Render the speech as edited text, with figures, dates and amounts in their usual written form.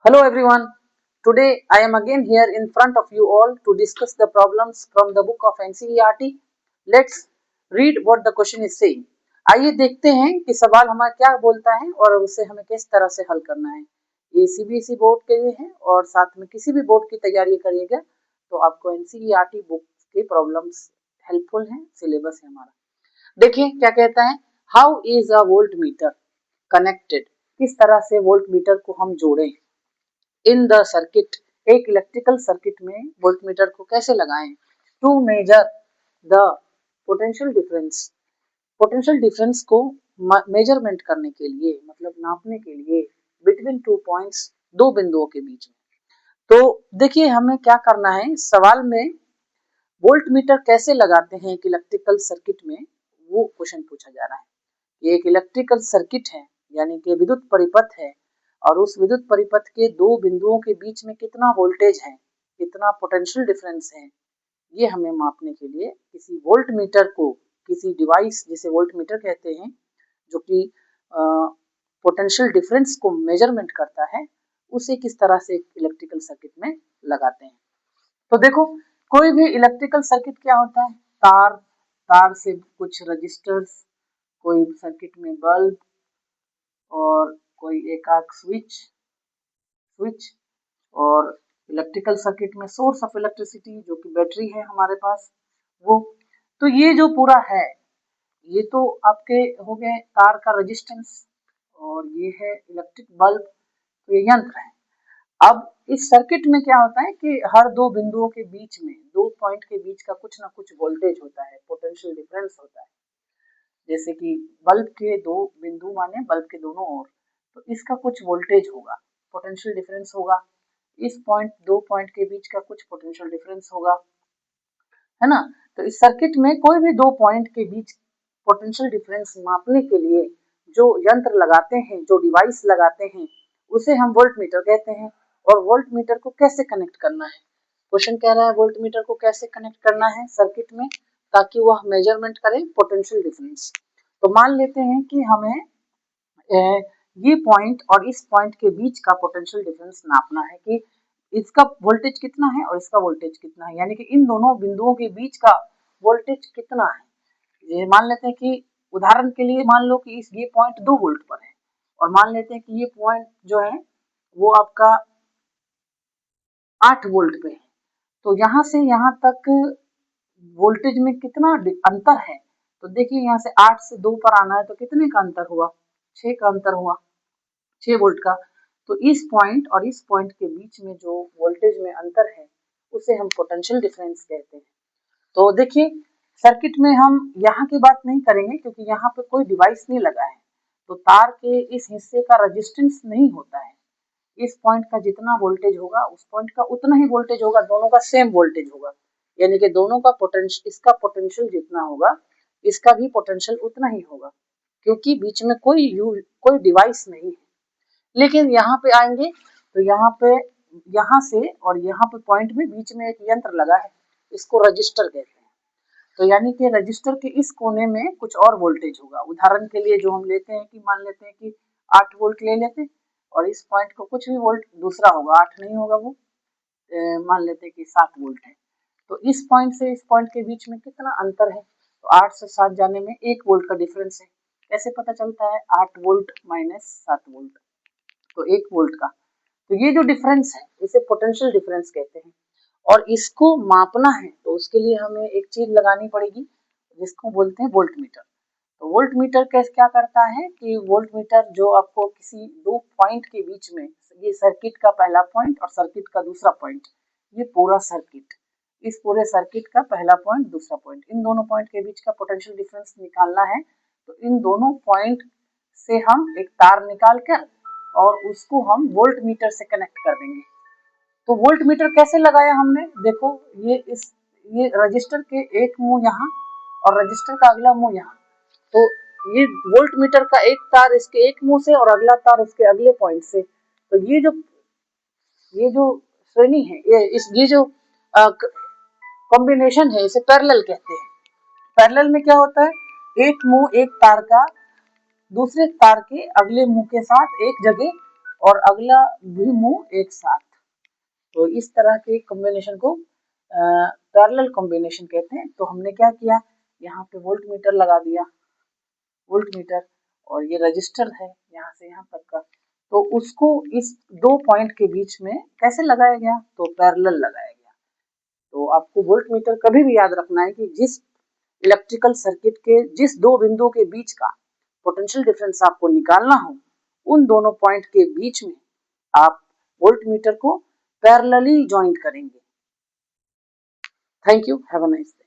Hello everyone. Today I am again here in front of you all to discuss the problems from the book of NCERT. Let's read what the question is saying. आइए देखते हैं कि सवाल हमारा क्या बोलता है और उसे हमें किस तरह से हल करना है। ये सीबीएसई बोर्ड के लिए है और साथ में किसी भी बोर्ड की तैयारी करिएगा तो आपको एनसीईआरटी बुक के प्रॉब्लम्स हेल्पफुल हैं, सिलेबस है हमारा। देखिए क्या कहता है, how is a volt meter connected, किस तरह से वोल्ट मीटर को हम जोड़ें इन द सर्किट, एक इलेक्ट्रिकल सर्किट में वोल्टमीटर को कैसे लगाएं to measure the potential difference, potential difference को मेजरमेंट करने के लिए, मतलब नापने के लिए बिटवीन टू पॉइंट्स, दो बिंदुओं के बीच में। तो देखिए हमें क्या करना है, सवाल में वोल्टमीटर कैसे लगाते हैं एक इलेक्ट्रिकल सर्किट में, वो क्वेश्चन पूछा जा रहा है। ये एक इलेक्ट्रिकल सर्किट है, यानी कि विद्युत परिपथ है, और उस विद्युत परिपथ के दो बिंदुओं के बीच में कितना वोल्टेज है, कितना पोटेंशियल डिफरेंस है, ये हमें मापने के लिए किसी वोल्ट मीटर को, किसी डिवाइस जिसे वोल्ट मीटर कहते हैं, जो कि पोटेंशियल डिफरेंस को मेजरमेंट करता है, उसे किस तरह से इलेक्ट्रिकल सर्किट में लगाते हैं। तो देखो, कोई भी इलेक्ट्रिकल सर्किट क्या होता है, तार, तार से कुछ रजिस्टर्स, कोई सर्किट में बल्ब और कोई एकाक स्विच और इलेक्ट्रिकल सर्किट में सोर्स ऑफ इलेक्ट्रिसिटी जो कि बैटरी है हमारे पास वो। तो ये जो पूरा है, ये तो आपके हो गए तार का रेजिस्टेंस, और ये है इलेक्ट्रिक बल्ब, तो ये यंत्र है। अब इस सर्किट में क्या होता है कि हर दो बिंदुओं के बीच में, दो पॉइंट के बीच का कुछ ना कुछ वोल्टेज होता है, पोटेंशियल डिफरेंस होता है। जैसे कि बल्ब के दो बिंदु माने बल्ब के दोनों ओर, तो इसका कुछ वोल्टेज होगा, पोटेंशियल डिफरेंस होगा। इस पॉइंट, दो पॉइंट के बीच का कुछ पोटेंशियल डिफरेंस होगा, है ना। तो इस सर्किट में कोई भी दो पॉइंट के बीच पोटेंशियल डिफरेंस मापने के लिए जो यंत्र लगाते हैं, जो डिवाइस लगाते हैं, उसे हम वोल्ट मीटर कहते हैं। और वोल्ट मीटर को कैसे कनेक्ट करना है, क्वेश्चन कह रहा है वोल्ट मीटर को कैसे कनेक्ट करना है सर्किट में ताकि वह मेजरमेंट करे पोटेंशियल डिफरेंस। तो मान लेते हैं कि हमें ये पॉइंट और इस पॉइंट के बीच का पोटेंशियल डिफरेंस नापना है कि इसका वोल्टेज कितना है और इसका वोल्टेज कितना है, यानी कि इन दोनों बिंदुओं के बीच का वोल्टेज कितना है। ये मान लेते हैं कि उदाहरण के लिए मान लो कि इस ये पॉइंट 2 वोल्ट पर है, और मान लेते हैं कि ये पॉइंट जो है वो आपका 8 वोल्ट पे है। तो यहाँ से यहाँ तक वोल्टेज में कितना अंतर है, तो देखिए यहाँ से 8 से 2 पर आना है तो कितने का अंतर हुआ, 6 का अंतर हुआ, 6 वोल्ट का। तो इस पॉइंट और इस पॉइंट के बीच में जो वोल्टेज में अंतर है उसे हम पोटेंशियल डिफरेंस कहते हैं। तो देखिए सर्किट में हम यहाँ की बात नहीं करेंगे क्योंकि यहाँ पे कोई डिवाइस नहीं लगा है, तो तार के इस हिस्से का रेजिस्टेंस नहीं होता है। इस पॉइंट का जितना वोल्टेज होगा उस पॉइंट का उतना ही वोल्टेज होगा, दोनों का सेम वोल्टेज होगा, यानी कि दोनों का पोटेंशियल, इसका पोटेंशियल जितना होगा इसका भी पोटेंशियल उतना ही होगा, क्योंकि बीच में कोई डिवाइस नहीं है। लेकिन यहाँ पे आएंगे तो यहाँ पे, यहाँ से और यहाँ पे पॉइंट में बीच में एक यंत्र लगा है, इसको रजिस्टर कहते हैं। तो यानी कि रजिस्टर के इस कोने में कुछ और वोल्टेज होगा। उदाहरण के लिए जो हम लेते हैं कि मान लेते हैं कि 8 वोल्ट ले लेते हैं, और इस पॉइंट को कुछ भी वोल्ट दूसरा होगा, 8 नहीं होगा वो, मान लेते हैं कि 7 वोल्ट है। तो इस पॉइंट से इस पॉइंट के बीच में कितना अंतर है, तो 8 से 7 जाने में 1 वोल्ट का डिफरेंस है। कैसे पता चलता है, 8 वोल्ट माइनस 7 वोल्ट, तो 1 वोल्ट का। तो ये जो डिफरेंस है इसे पोटेंशियल डिफरेंस कहते हैं, और इसको मापना है तो उसके लिए हमें एक चीज लगानी पड़ेगी जिसको बोलते हैं वोल्ट मीटर। तो वोल्ट मीटर कैसे क्या करता है कि वोल्ट मीटर जो आपको किसी दो पॉइंट के बीच में, ये सर्किट का पहला पॉइंट और सर्किट का दूसरा पॉइंट, ये पूरा सर्किट, इस पूरे सर्किट का पहला पॉइंट दूसरा पॉइंट, इन दोनों पॉइंट के बीच का पोटेंशियल डिफरेंस निकालना है। तो इन दोनों पॉइंट से हम एक तार निकाल कर और उसको हम वोल्ट मीटर से कनेक्ट कर देंगे। तो वोल्ट मीटर कैसे लगाया हमने, देखो ये रजिस्टर के एक मुंह यहाँ और रजिस्टर का अगला मुंह यहाँ। तो ये वोल्ट मीटर का एक तार इसके एक मुंह से और अगला तार उसके अगले पॉइंट से। तो ये जो श्रेणी है, ये जो कॉम्बिनेशन है इसे पैरेलल कहते हैं। पैरेलल में क्या होता है, एक मुंह एक तार का दूसरे तार के अगले मुंह के साथ एक जगह और अगला भी मूव एक साथ। तो इस तरह के कॉम्बिनेशन को पैरेलल कॉम्बिनेशन कहते हैं। तो हमने क्या किया, यहाँ पे वोल्ट मीटर लगा दिया, वोल्ट मीटर, और ये रजिस्टर है यहाँ से यहाँ तक का, तो उसको इस दो पॉइंट के बीच में कैसे लगाया गया, तो पैरेलल लगाया गया। तो आपको वोल्ट मीटर कभी भी याद रखना है कि जिस इलेक्ट्रिकल सर्किट के जिस दो बिंदुओं के बीच का पोटेंशियल डिफरेंस आपको निकालना हो, उन दोनों पॉइंट के बीच में आप वोल्ट मीटर को पैरेलली ज्वाइंट करेंगे। Thank you, have a nice day.